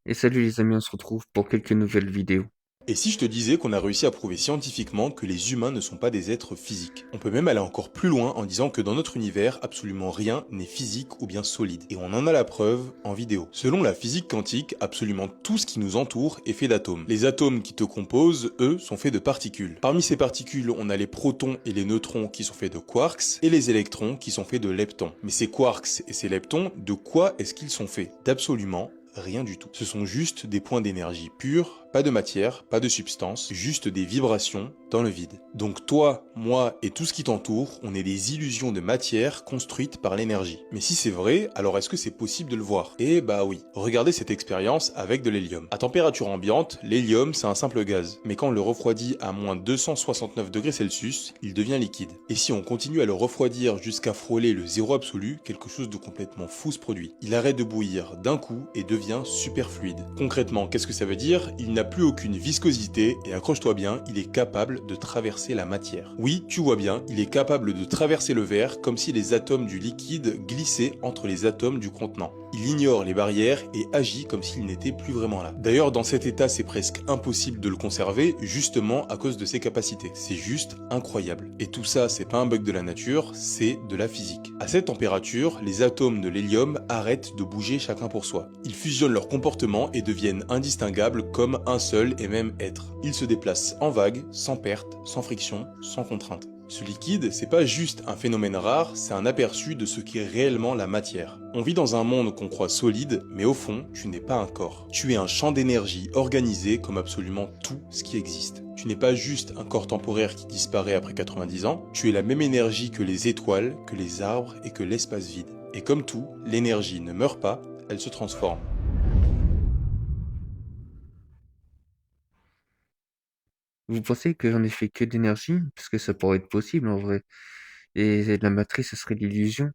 Et salut les amis, on se retrouve pour quelques nouvelles vidéos. Et si je te disais qu'on a réussi à prouver scientifiquement que les humains ne sont pas des êtres physiques? On peut même aller encore plus loin en disant que dans notre univers, absolument rien n'est physique ou bien solide. Et on en a la preuve en vidéo. Selon la physique quantique, absolument tout ce qui nous entoure est fait d'atomes. Les atomes qui te composent, eux, sont faits de particules. Parmi ces particules, on a les protons et les neutrons qui sont faits de quarks, et les électrons qui sont faits de leptons. Mais ces quarks et ces leptons, de quoi est-ce qu'ils sont faits? D'absolument rien du tout. Ce sont juste des points d'énergie pure, pas de matière, pas de substance, juste des vibrations dans le vide. Donc toi, moi et tout ce qui t'entoure, on est des illusions de matière construites par l'énergie. Mais si c'est vrai, alors est-ce que c'est possible de le voir? Eh bah oui. Regardez cette expérience avec de l'hélium. À température ambiante, l'hélium c'est un simple gaz. Mais quand on le refroidit à moins 269 degrés Celsius, il devient liquide. Et si on continue à le refroidir jusqu'à frôler le zéro absolu, quelque chose de complètement fou se produit. Il arrête de bouillir d'un coup et devient super fluide. Concrètement, qu'est-ce que ça veut dire? Il n'a plus aucune viscosité et accroche-toi bien, il est capable de traverser la matière. Oui, tu vois bien, il est capable de traverser le verre comme si les atomes du liquide glissaient entre les atomes du contenant. Il ignore les barrières et agit comme s'il n'était plus vraiment là. D'ailleurs, dans cet état, c'est presque impossible de le conserver, justement à cause de ses capacités. C'est juste incroyable. Et tout ça, c'est pas un bug de la nature, c'est de la physique. À cette température, les atomes de l'hélium arrêtent de bouger chacun pour soi. Ils fusionnent leur comportement et deviennent indistinguables comme un seul et même être. Ils se déplacent en vagues, sans perte, sans friction, sans contrainte. Ce liquide, c'est pas juste un phénomène rare, c'est un aperçu de ce qu'est réellement la matière. On vit dans un monde qu'on croit solide, mais au fond, tu n'es pas un corps. Tu es un champ d'énergie organisé comme absolument tout ce qui existe. Tu n'es pas juste un corps temporaire qui disparaît après 90 ans, tu es la même énergie que les étoiles, que les arbres et que l'espace vide. Et comme tout, l'énergie ne meurt pas, elle se transforme. Vous pensez que j'en ai fait que d'énergie? Parce que ça pourrait être possible en vrai. Et la matrice, ce serait l'illusion.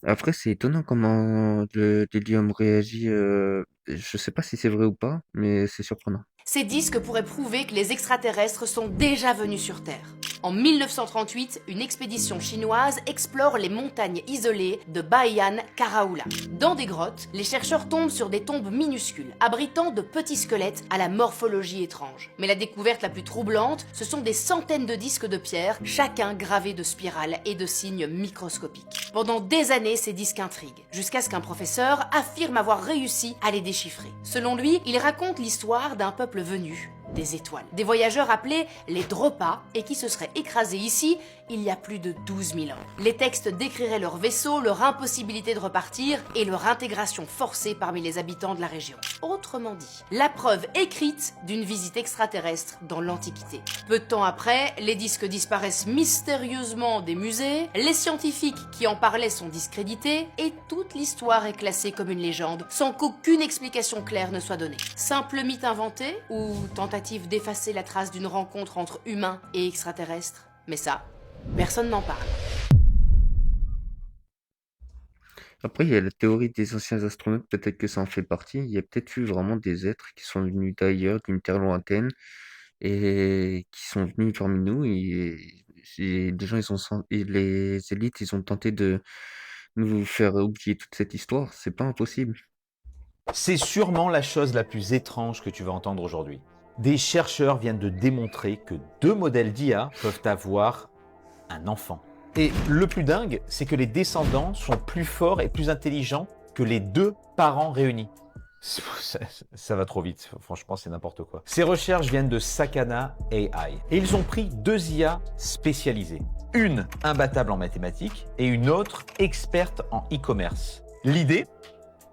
Après, c'est étonnant comment l'hélium réagit. Je sais pas si c'est vrai ou pas, mais c'est surprenant. Ces disques pourraient prouver que les extraterrestres sont déjà venus sur Terre. En 1938, une expédition chinoise explore les montagnes isolées de Bayan Karaula. Dans des grottes, les chercheurs tombent sur des tombes minuscules, abritant de petits squelettes à la morphologie étrange. Mais la découverte la plus troublante, ce sont des centaines de disques de pierre, chacun gravé de spirales et de signes microscopiques. Pendant des années, ces disques intriguent, jusqu'à ce qu'un professeur affirme avoir réussi à les déchiffrer. Selon lui, il raconte l'histoire d'un peuple venu des étoiles. Des voyageurs appelés les Dropas et qui se seraient écrasés ici il y a plus de 12 000 ans. Les textes décriraient leur vaisseau, leur impossibilité de repartir et leur intégration forcée parmi les habitants de la région. Autrement dit, la preuve écrite d'une visite extraterrestre dans l'Antiquité. Peu de temps après, les disques disparaissent mystérieusement des musées, les scientifiques qui en parlaient sont discrédités et toute l'histoire est classée comme une légende sans qu'aucune explication claire ne soit donnée. Simple mythe inventé ou tentative d'effacer la trace d'une rencontre entre humains et extraterrestres? Mais ça, personne n'en parle. Après, il y a la théorie des anciens astronautes, peut-être que ça en fait partie. Il y a peut-être eu vraiment des êtres qui sont venus d'ailleurs, d'une terre lointaine, et qui sont venus parmi nous. Et des gens, et les élites, ils ont tenté de nous faire oublier toute cette histoire. C'est pas impossible. C'est sûrement la chose la plus étrange que tu vas entendre aujourd'hui. Des chercheurs viennent de démontrer que deux modèles d'IA peuvent avoir un enfant. Et le plus dingue, c'est que les descendants sont plus forts et plus intelligents que les deux parents réunis. Ça va trop vite, franchement c'est n'importe quoi. Ces recherches viennent de Sakana AI et ils ont pris deux IA spécialisées. Une imbattable en mathématiques et une autre experte en e-commerce. L'idée,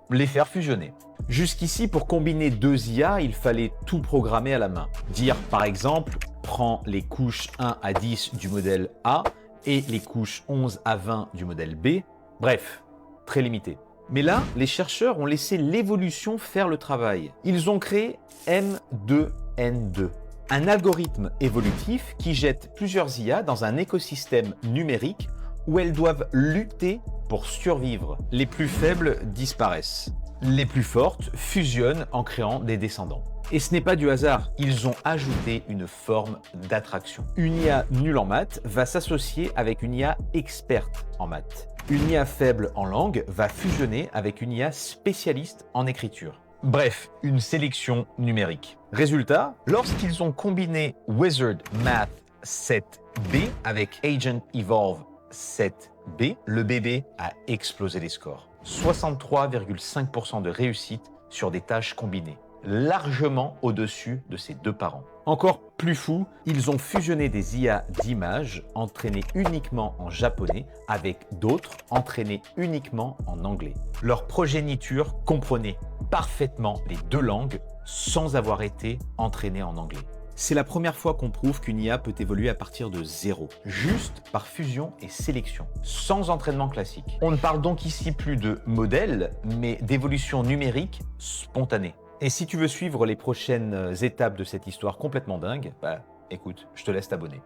les faire fusionner. Jusqu'ici, pour combiner deux IA, il fallait tout programmer à la main. Dire par exemple, prends les couches 1 à 10 du modèle A et les couches 11 à 20 du modèle B. Bref, très limité. Mais là, les chercheurs ont laissé l'évolution faire le travail. Ils ont créé M2N2, un algorithme évolutif qui jette plusieurs IA dans un écosystème numérique où elles doivent lutter pour survivre. Les plus faibles disparaissent. Les plus fortes fusionnent en créant des descendants. Et ce n'est pas du hasard, ils ont ajouté une forme d'attraction. Une IA nulle en maths va s'associer avec une IA experte en maths. Une IA faible en langue va fusionner avec une IA spécialiste en écriture. Bref, une sélection numérique. Résultat, lorsqu'ils ont combiné Wizard Math 7B avec Agent Evolve 7B, le bébé a explosé les scores. 63,5% de réussite sur des tâches combinées, largement au-dessus de ses deux parents. Encore plus fou, ils ont fusionné des IA d'images entraînées uniquement en japonais avec d'autres entraînées uniquement en anglais. Leur progéniture comprenait parfaitement les deux langues sans avoir été entraînée en anglais. C'est la première fois qu'on prouve qu'une IA peut évoluer à partir de zéro, juste par fusion et sélection, sans entraînement classique. On ne parle donc ici plus de modèle, mais d'évolution numérique spontanée. Et si tu veux suivre les prochaines étapes de cette histoire complètement dingue, bah écoute, je te laisse t'abonner.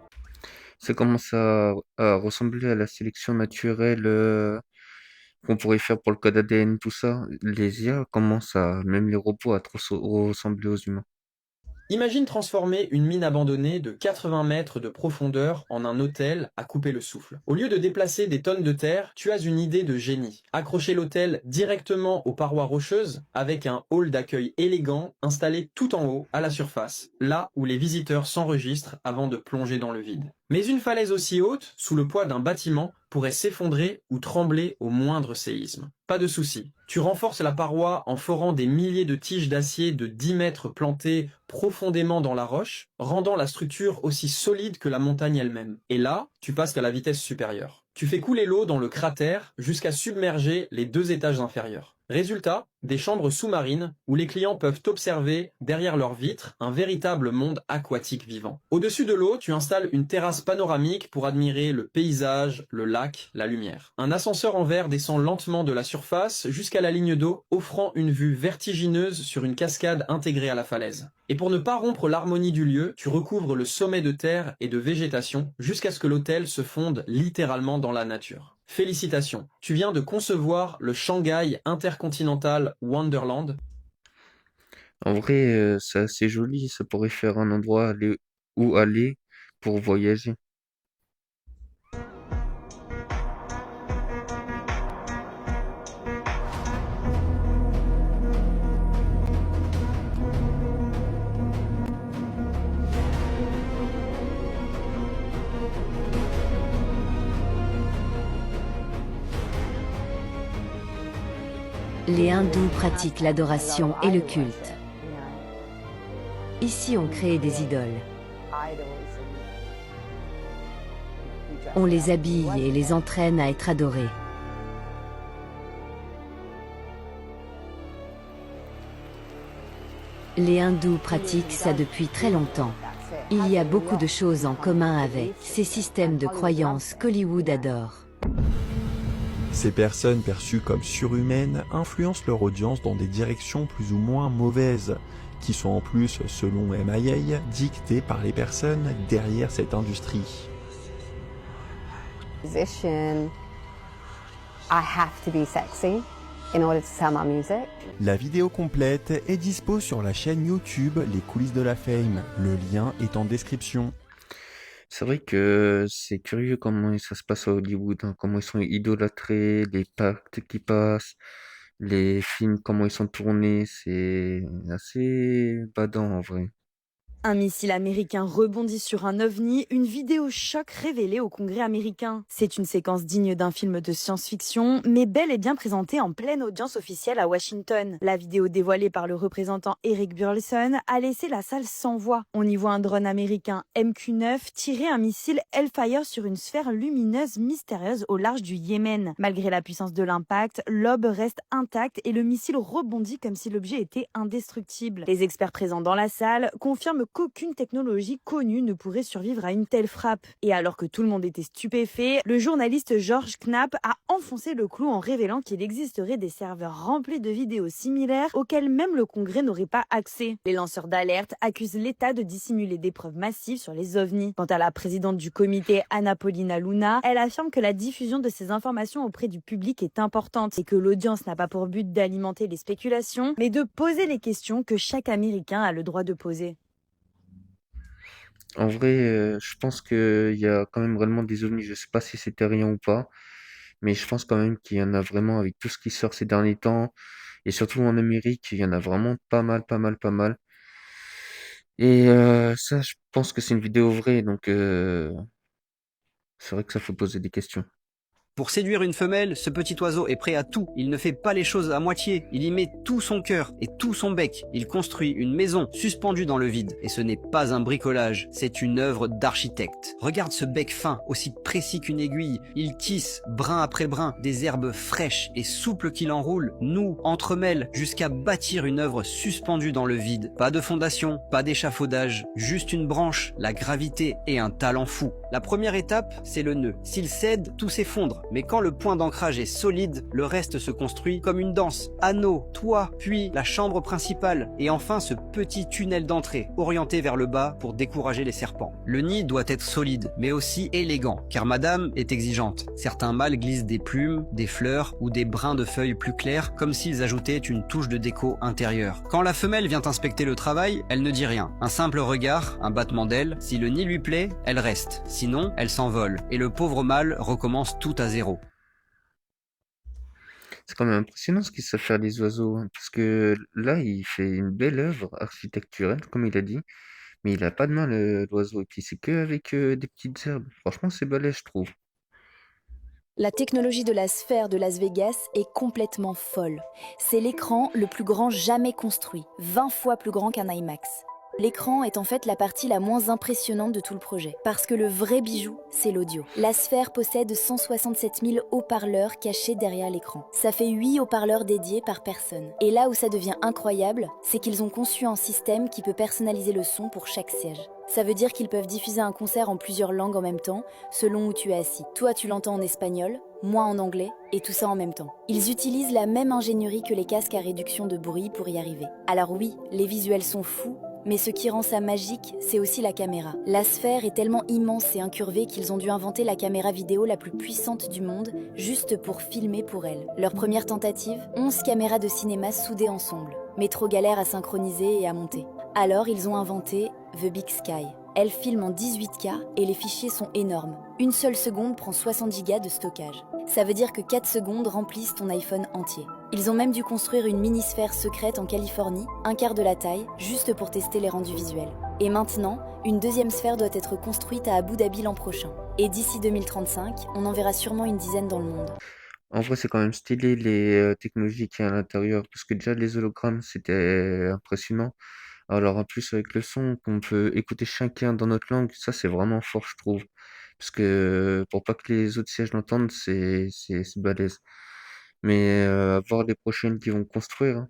Ça commence à ressembler à la sélection naturelle qu'on pourrait faire pour le code ADN, tout ça. Les IA commencent même les robots, à trop ressembler aux humains. Imagine transformer une mine abandonnée de 80 mètres de profondeur en un hôtel à couper le souffle. Au lieu de déplacer des tonnes de terre, tu as une idée de génie. Accrocher l'hôtel directement aux parois rocheuses avec un hall d'accueil élégant installé tout en haut, à la surface, là où les visiteurs s'enregistrent avant de plonger dans le vide. Mais une falaise aussi haute, sous le poids d'un bâtiment, pourrait s'effondrer ou trembler au moindre séisme. Pas de souci. Tu renforces la paroi en forant des milliers de tiges d'acier de 10 mètres plantées profondément dans la roche, rendant la structure aussi solide que la montagne elle-même. Et là, tu passes à la vitesse supérieure. Tu fais couler l'eau dans le cratère jusqu'à submerger les 2 étages inférieurs. Résultat, des chambres sous-marines où les clients peuvent observer, derrière leurs vitres, un véritable monde aquatique vivant. Au-dessus de l'eau, tu installes une terrasse panoramique pour admirer le paysage, le lac, la lumière. Un ascenseur en verre descend lentement de la surface jusqu'à la ligne d'eau, offrant une vue vertigineuse sur une cascade intégrée à la falaise. Et pour ne pas rompre l'harmonie du lieu, tu recouvres le sommet de terre et de végétation jusqu'à ce que l'hôtel se fonde littéralement dans la nature. Félicitations, tu viens de concevoir le Shanghai Intercontinental Wonderland. En vrai, c'est assez joli. Ça pourrait faire un endroit où aller pour voyager. Les hindous pratiquent l'adoration et le culte. Ici, on crée des idoles. On les habille et les entraîne à être adorés. Les hindous pratiquent ça depuis très longtemps. Il y a beaucoup de choses en commun avec ces systèmes de croyances qu'Hollywood adore. Ces personnes perçues comme surhumaines influencent leur audience dans des directions plus ou moins mauvaises, qui sont en plus, selon MIA, dictées par les personnes derrière cette industrie. Musician, I have to be sexy in order to sell my music. La vidéo complète est dispo sur la chaîne YouTube Les coulisses de la fame. Le lien est en description. C'est vrai que c'est curieux comment ça se passe à Hollywood, hein, comment ils sont idolâtrés, les pactes qui passent, les films, comment ils sont tournés, c'est assez badant en vrai. Un missile américain rebondit sur un ovni, une vidéo choc révélée au Congrès américain. C'est une séquence digne d'un film de science-fiction, mais bel et bien présentée en pleine audience officielle à Washington. La vidéo dévoilée par le représentant Eric Burlison a laissé la salle sans voix. On y voit un drone américain MQ-9 tirer un missile Hellfire sur une sphère lumineuse mystérieuse au large du Yémen. Malgré la puissance de l'impact, l'aube reste intacte et le missile rebondit comme si l'objet était indestructible. Les experts présents dans la salle confirment qu'aucune technologie connue ne pourrait survivre à une telle frappe. Et alors que tout le monde était stupéfait, le journaliste George Knapp a enfoncé le clou en révélant qu'il existerait des serveurs remplis de vidéos similaires auxquelles même le Congrès n'aurait pas accès. Les lanceurs d'alerte accusent l'État de dissimuler des preuves massives sur les ovnis. Quant à la présidente du comité, Anna Paulina Luna, elle affirme que la diffusion de ces informations auprès du public est importante et que l'audience n'a pas pour but d'alimenter les spéculations, mais de poser les questions que chaque Américain a le droit de poser. En vrai, je pense qu'il y a quand même vraiment des ovnis, je sais pas si c'est terrien ou pas, mais je pense quand même qu'il y en a vraiment avec tout ce qui sort ces derniers temps. Et surtout en Amérique, il y en a vraiment pas mal, pas mal, pas mal. Et ça, je pense que c'est une vidéo vraie, donc c'est vrai que ça faut poser des questions. Pour séduire une femelle, ce petit oiseau est prêt à tout. Il ne fait pas les choses à moitié. Il y met tout son cœur et tout son bec. Il construit une maison suspendue dans le vide. Et ce n'est pas un bricolage, c'est une œuvre d'architecte. Regarde ce bec fin, aussi précis qu'une aiguille. Il tisse, brin après brin, des herbes fraîches et souples qu'il enroule, noue, entremêle, jusqu'à bâtir une œuvre suspendue dans le vide. Pas de fondation, pas d'échafaudage, juste une branche, la gravité et un talent fou. La première étape, c'est le nœud. S'il cède, tout s'effondre. Mais quand le point d'ancrage est solide, le reste se construit comme une danse. Anneau, toit, puis la chambre principale, et enfin ce petit tunnel d'entrée, orienté vers le bas pour décourager les serpents. Le nid doit être solide, mais aussi élégant, car madame est exigeante. Certains mâles glissent des plumes, des fleurs ou des brins de feuilles plus clairs, comme s'ils ajoutaient une touche de déco intérieure. Quand la femelle vient inspecter le travail, elle ne dit rien. Un simple regard, un battement d'aile, si le nid lui plaît, elle reste. Sinon, elle s'envole, et le pauvre mâle recommence tout à zéro. C'est quand même impressionnant ce qu'ils savent faire les oiseaux, hein, parce que là, il fait une belle œuvre architecturale, comme il a dit, mais il a pas de main, l'oiseau, et puis c'est que avec des petites herbes. Franchement, c'est balèze, je trouve. La technologie de la sphère de Las Vegas est complètement folle. C'est l'écran le plus grand jamais construit, 20 fois plus grand qu'un IMAX. L'écran est en fait la partie la moins impressionnante de tout le projet, parce que le vrai bijou, c'est l'audio. La sphère possède 167 000 haut-parleurs cachés derrière l'écran. Ça fait 8 haut-parleurs dédiés par personne. Et là où ça devient incroyable, c'est qu'ils ont conçu un système qui peut personnaliser le son pour chaque siège. Ça veut dire qu'ils peuvent diffuser un concert en plusieurs langues en même temps, selon où tu es assis. Toi, tu l'entends en espagnol, moi en anglais, et tout ça en même temps. Ils utilisent la même ingénierie que les casques à réduction de bruit pour y arriver. Alors oui, les visuels sont fous, mais ce qui rend ça magique, c'est aussi la caméra. La sphère est tellement immense et incurvée qu'ils ont dû inventer la caméra vidéo la plus puissante du monde, juste pour filmer pour elle. Leur première tentative, 11 caméras de cinéma soudées ensemble, mais trop galère à synchroniser et à monter. Alors ils ont inventé The Big Sky. Elle filme en 18K et les fichiers sont énormes. Une seule seconde prend 60 Go de stockage. Ça veut dire que 4 secondes remplissent ton iPhone entier. Ils ont même dû construire une mini-sphère secrète en Californie, un quart de la taille, juste pour tester les rendus visuels. Et maintenant, une deuxième sphère doit être construite à Abu Dhabi l'an prochain. Et d'ici 2035, on en verra sûrement une dizaine dans le monde. En vrai, c'est quand même stylé les technologies qu'il y a à l'intérieur, parce que déjà les hologrammes, c'était impressionnant. Alors en plus avec le son qu'on peut écouter chacun dans notre langue, ça c'est vraiment fort, je trouve. Parce que pour pas que les autres sièges l'entendent, c'est balèze. Mais à voir les prochaines qui vont construire, hein.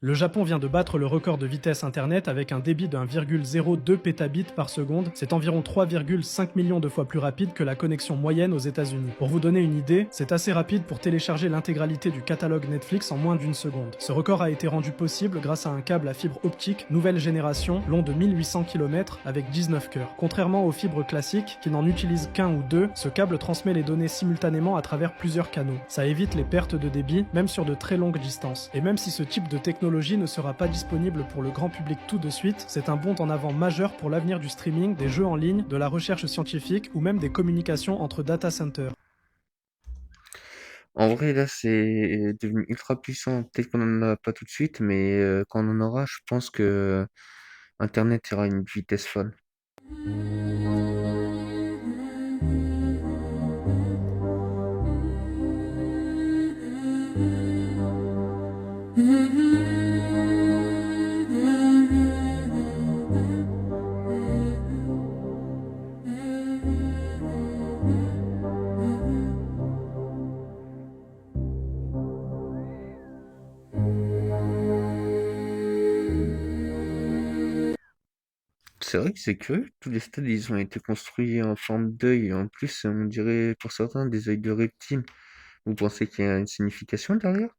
Le Japon vient de battre le record de vitesse internet avec un débit de 1,02 pétabits par seconde. C'est environ 3,5 millions de fois plus rapide que la connexion moyenne aux États-Unis. Pour vous donner une idée, c'est assez rapide pour télécharger l'intégralité du catalogue Netflix en moins d'une seconde. Ce record a été rendu possible grâce à un câble à fibre optique nouvelle génération, long de 1800 km avec 19 cœurs. Contrairement aux fibres classiques, qui n'en utilisent qu'un ou deux, ce câble transmet les données simultanément à travers plusieurs canaux. Ça évite les pertes de débit, même sur de très longues distances. Et même si ce type de technologie ne sera pas disponible pour le grand public tout de suite, c'est un bond en avant majeur pour l'avenir du streaming, des jeux en ligne, de la recherche scientifique ou même des communications entre data centers. En vrai, là, c'est devenu ultra puissant. Peut-être qu'on en a pas tout de suite, mais quand on en aura, je pense que Internet ira à une vitesse folle. C'est vrai que c'est curieux, tous les stades, ils ont été construits en forme d'œil. En plus, on dirait pour certains des œils de reptiles. Vous pensez qu'il y a une signification derrière?